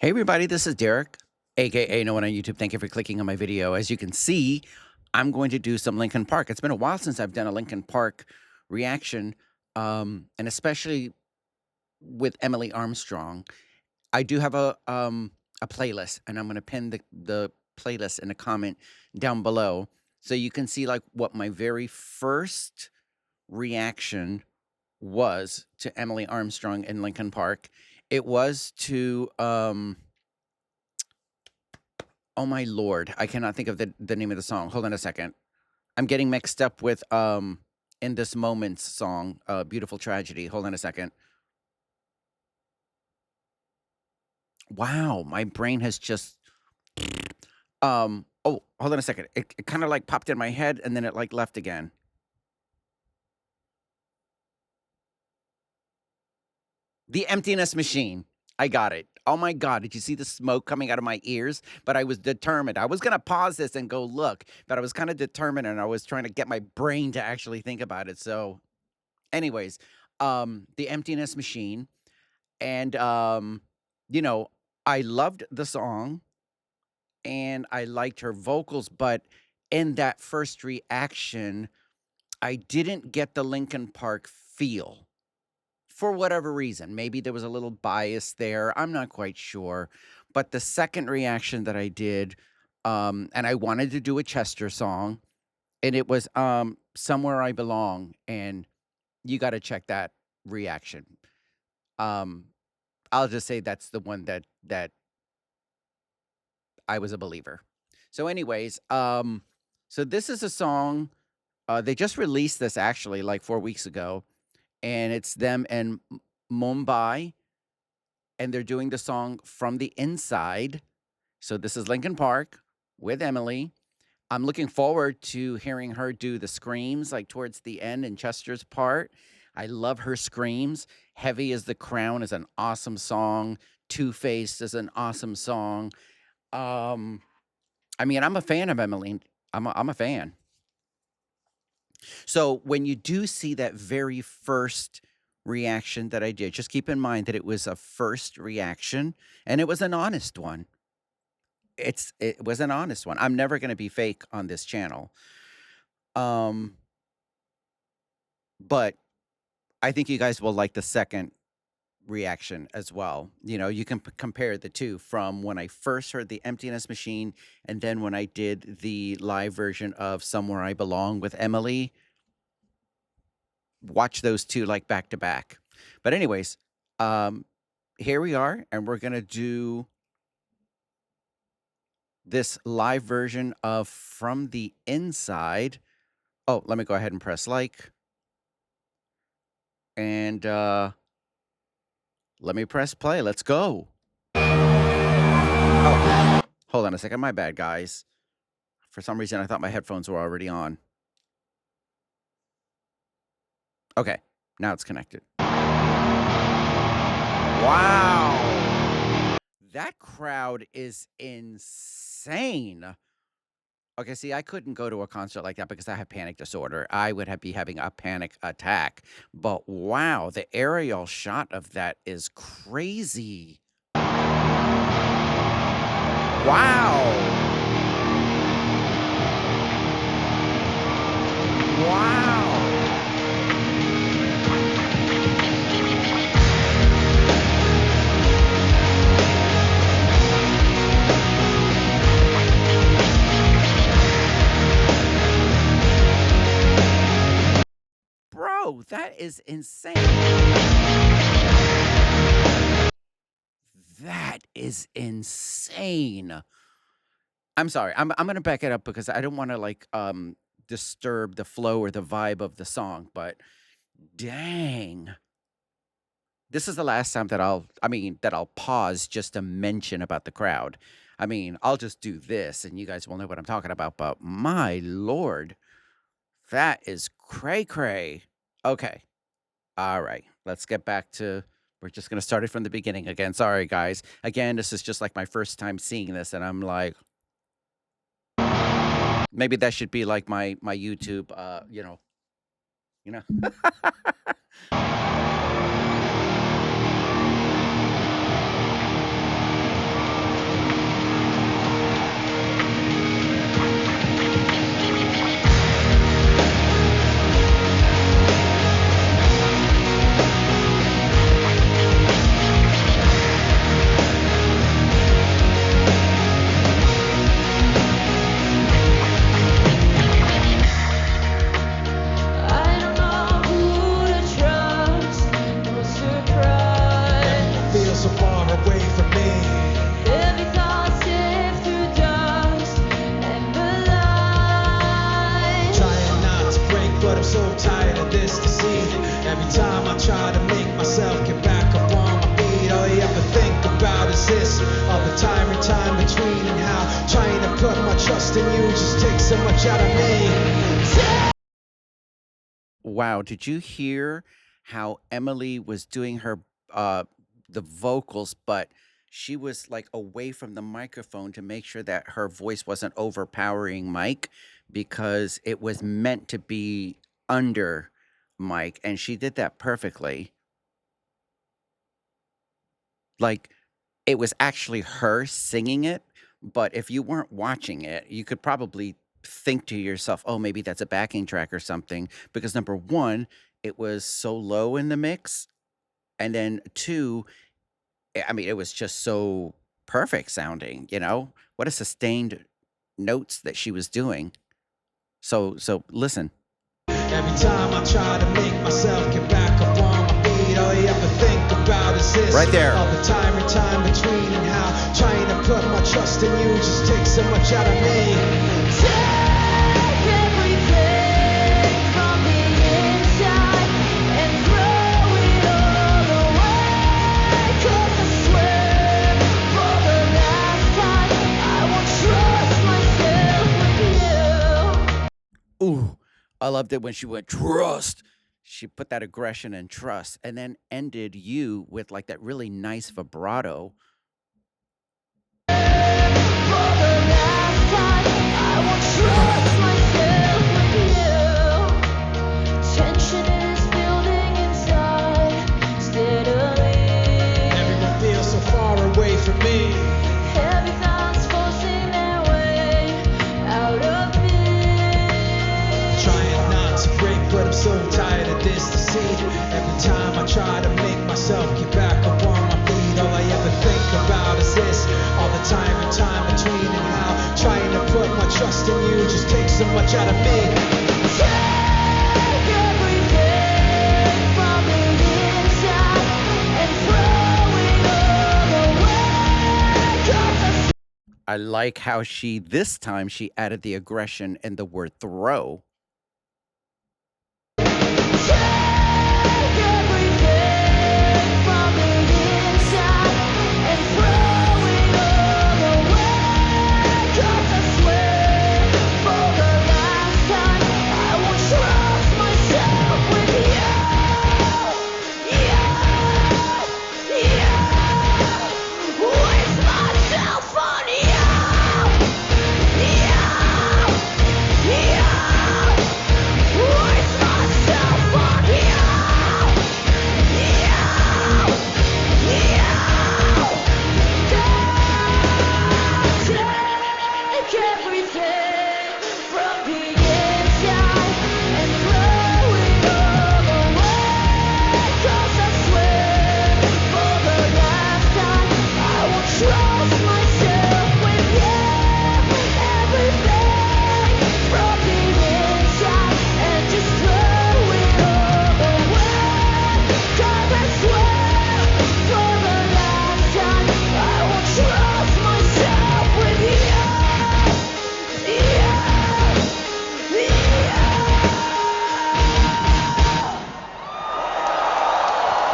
Hey everybody, this is Derek, aka No One on YouTube. Thank you for clicking on my video. As you can see, I'm going to do some Linkin Park. It's been a while since I've done a Linkin Park reaction, and especially with Emily Armstrong. I do have a playlist, and I'm going to pin the playlist in a comment down below, so you can see like what my very first reaction was to Emily Armstrong in Linkin Park. It was to oh my lord, I cannot think of the name of the song. Hold on a second. I'm getting mixed up with In This Moment's song, Beautiful Tragedy. Hold on a second. Wow, my brain has just oh, hold on a second. It kind of like popped in my head and then it like left again. The Emptiness Machine. I got it. Oh my God, did you see the smoke coming out of my ears? But I was determined. I was going to pause this and go look, but I was kind of determined and I was trying to get my brain to actually think about it. So, anyways, The Emptiness Machine. And, you know, I loved the song and I liked her vocals, but in that first reaction, I didn't get the Linkin Park feel for whatever reason. Maybe there was a little bias there. I'm not quite sure. But the second reaction that I did, and I wanted to do a Chester song, and it was Somewhere I Belong. And you got to check that reaction. Um, I'll just say that's the one that I was a believer. So, anyways, so this is a song. They just released this actually like 4 weeks ago, and it's them in Mumbai, and they're doing the song From the Inside. So this is Linkin Park with Emily. I'm looking forward to hearing her do the screams like towards the end in Chester's part. I love her screams. Heavy as the Crown is an awesome song. Two-Faced is an awesome song. Um, I mean, I'm a fan of Emily. I'm a fan. So when you do see that very first reaction that I did, just keep in mind that it was a first reaction and it was an honest one. It was an honest one. I'm never going to be fake on this channel. Um, but I think you guys will like the second reaction as well. You know, you can compare the two from when I first heard the Emptiness Machine and then when I did the live version of Somewhere I Belong with Emily. Watch those two like back to back. But anyways, here we are, and we're gonna do this live version of From the Inside. Oh, let me go ahead and press like. And let me press play. Let's go. Oh, hold on a second. My bad, guys. For some reason, I thought my headphones were already on. Okay, now it's connected. Wow. That crowd is insane. Okay, see, I couldn't go to a concert like that because I have panic disorder. I would be having a panic attack. But wow, the aerial shot of that is crazy. Wow. Wow. Bro, that is insane. That is insane. I'm sorry. I'm gonna back it up because I don't want to like disturb the flow or the vibe of the song, but dang. This is the last time that I'll pause just to mention about the crowd. I mean, I'll just do this and you guys will know what I'm talking about, but my lord, that is cray cray. Okay. All right. Let's get back to we're just gonna start it from the beginning again. Sorry guys. Again, this is just like my first time seeing this and I'm like maybe that should be like my YouTube you know. try to make myself get back up on my feet. All you ever think about is this, all the time and time between, and how trying to put my trust in you just takes so much out of me. Wow, did you hear how Emily was doing her the vocals, but she was like away from the microphone to make sure that her voice wasn't overpowering Mike because it was meant to be under Mike, and she did that perfectly. Like, it was actually her singing it, but if you weren't watching it, you could probably think to yourself, "Oh, maybe that's a backing track or something," because number 1, it was so low in the mix, and then 2, I mean, it was just so perfect sounding, you know? What a sustained notes that she was doing. So listen. Every time I try to make myself get back up on my feet, all you ever think about is this. Right there. All the time and time between, and how trying to put my trust in you just takes so much out of me. Take everything from the inside and throw it all away. 'Cause I swear for the last time I won't trust myself with you. Ooh, I loved it when she went, "Trust." She put that aggression and trust, and then ended "You" with, like, that really nice vibrato. For the last time, I won't trust myself with you. Tension is building inside steadily. Everyone feels so far away from me. Heavy thoughts forcing their way out of me. Trying not to break, but I'm so tired of this deceit. Every time I try to make myself get back up on my feet, all I ever think about is this, all the time and time between, and how trying to put my trust in you just takes so much out of me. Take everything from the inside and throw it all away. 'Cause I like how this time she added the aggression and the word "throw."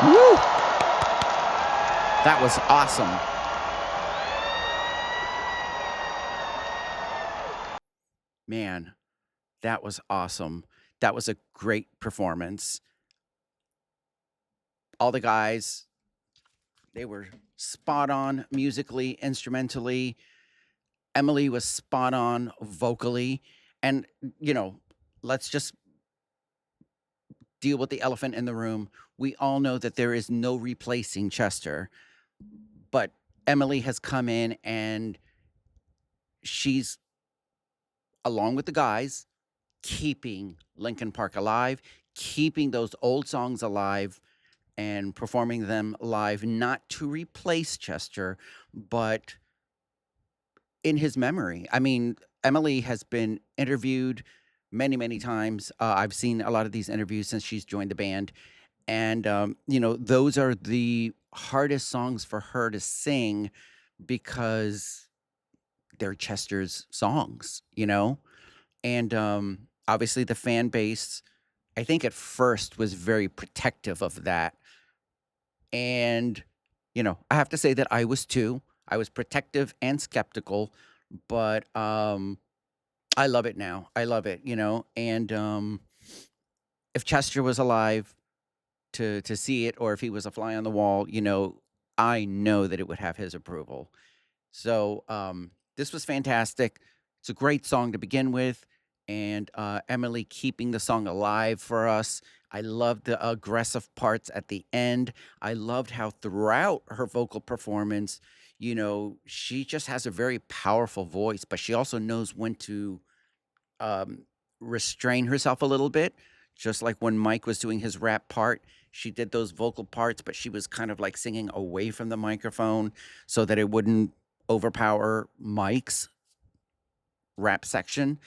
Woo! That was awesome. Man, that was awesome. That was a great performance. All the guys, they were spot on musically, instrumentally. Emily was spot on vocally. And, you know, let's just deal with the elephant in the room. We all know that there is no replacing Chester, but Emily has come in and she's, along with the guys, keeping Linkin Park alive, keeping those old songs alive and performing them live, not to replace Chester, but in his memory. I mean, Emily has been interviewed many, many times. I've seen a lot of these interviews since she's joined the band. And, you know, those are the hardest songs for her to sing because they're Chester's songs, you know? And obviously the fan base I think at first was very protective of that. And, I have to say that I was too. I was protective and skeptical, but I love it now. I love it, and if Chester was alive to see it, or if he was a fly on the wall, I know that it would have his approval. So this was fantastic. It's a great song to begin with, and Emily keeping the song alive for us. I loved the aggressive parts at the end. I loved how throughout her vocal performance, she just has a very powerful voice, but she also knows when to um, restrain herself a little bit. Just like when Mike was doing his rap part, she did those vocal parts, but she was kind of like singing away from the microphone so that it wouldn't overpower Mike's rap section.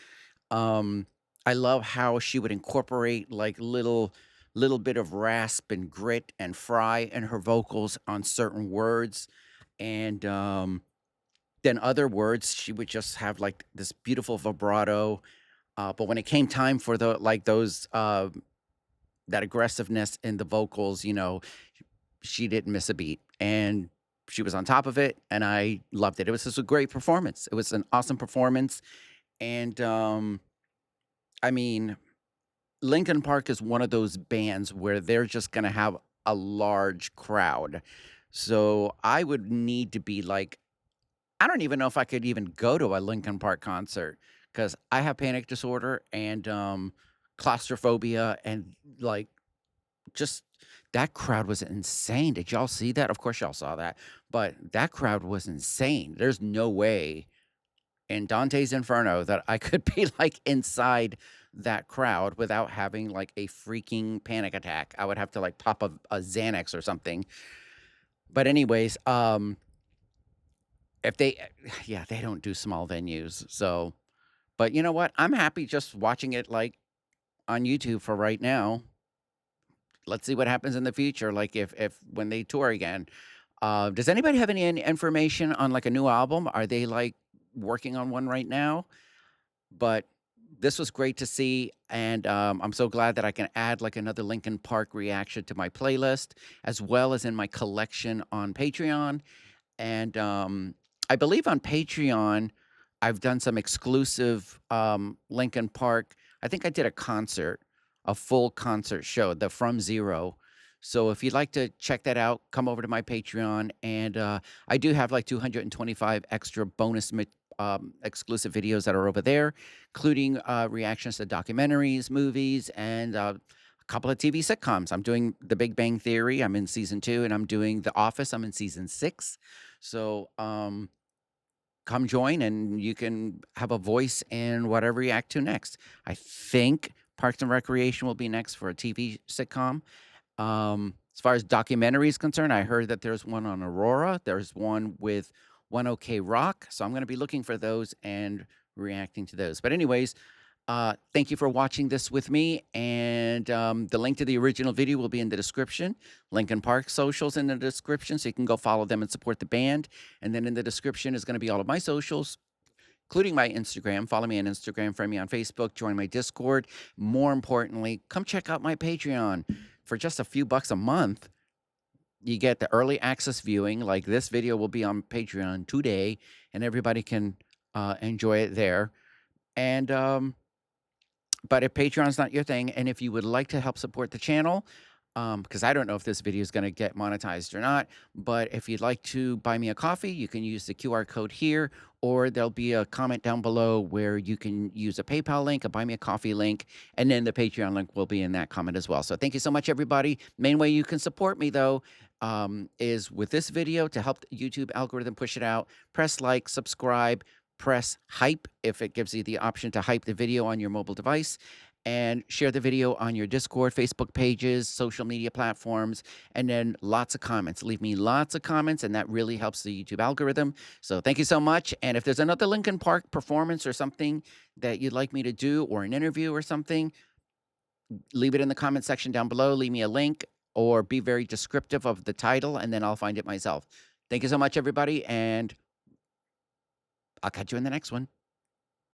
Um, I love how she would incorporate like little bit of rasp and grit and fry in her vocals on certain words, and then other words she would just have like this beautiful vibrato. But when it came time for the like those that aggressiveness in the vocals, she didn't miss a beat, and she was on top of it, and I loved it. It was just a great performance. It was an awesome performance, and I mean, Linkin Park is one of those bands where they're just gonna have a large crowd. So I would need to be like, I don't even know if I could even go to a Linkin Park concert because I have panic disorder and claustrophobia, and like just that crowd was insane. Did y'all see that? Of course y'all saw that, but that crowd was insane. There's no way in Dante's Inferno that I could be like inside that crowd without having like a freaking panic attack. I would have to like pop a Xanax or something. But anyways, if they yeah, they don't do small venues. So, but you know what? I'm happy just watching it like on YouTube for right now. Let's see what happens in the future, like if when they tour again. Does anybody have any information on like a new album? Are they like working on one right now? But this was great to see, and I'm so glad that I can add like another Linkin Park reaction to my playlist, as well as in my collection on Patreon. And I believe on Patreon, I've done some exclusive Linkin Park. I think I did a concert, a full concert show, the From Zero. So if you'd like to check that out, come over to my Patreon. And I do have like 225 extra bonus exclusive videos that are over there, including reactions to documentaries, movies, and a couple of TV sitcoms. I'm doing The Big Bang Theory. I'm in season 2, and I'm doing The Office. I'm in season 6. So come join, and you can have a voice in whatever you act to next. I think Parks and Recreation will be next for a TV sitcom. As far as documentary is concerned, I heard that there's one on Aurora. There's one with 1OK Rock. So I'm going to be looking for those and reacting to those. But anyways, thank you for watching this with me. And the link to the original video will be in the description. Linkin Park socials in the description, so you can go follow them and support the band. And then in the description is going to be all of my socials, including my Instagram. Follow me on Instagram, friend me on Facebook, join my Discord. More importantly, come check out my Patreon. For just a few bucks a month, you get the early access viewing. Like this video will be on Patreon today, and everybody can enjoy it there. And but if Patreon's not your thing, and if you would like to help support the channel, because I don't know if this video is going to get monetized or not, but if you'd like to buy me a coffee, you can use the QR code here, or there'll be a comment down below where you can use a PayPal link, a buy me a coffee link, and then the Patreon link will be in that comment as well. So thank you so much, everybody. Main way you can support me, though, is with this video to help the YouTube algorithm push it out. Press like, subscribe, press hype if it gives you the option to hype the video on your mobile device, and share the video on your Discord, Facebook pages, social media platforms, and then lots of comments. Leave me lots of comments, and that really helps the YouTube algorithm. So thank you so much. And if there's another Linkin Park performance or something that you'd like me to do, or an interview or something, leave it in the comment section down below. Leave me a link, or be very descriptive of the title, and then I'll find it myself. Thank you so much, everybody, and I'll catch you in the next one.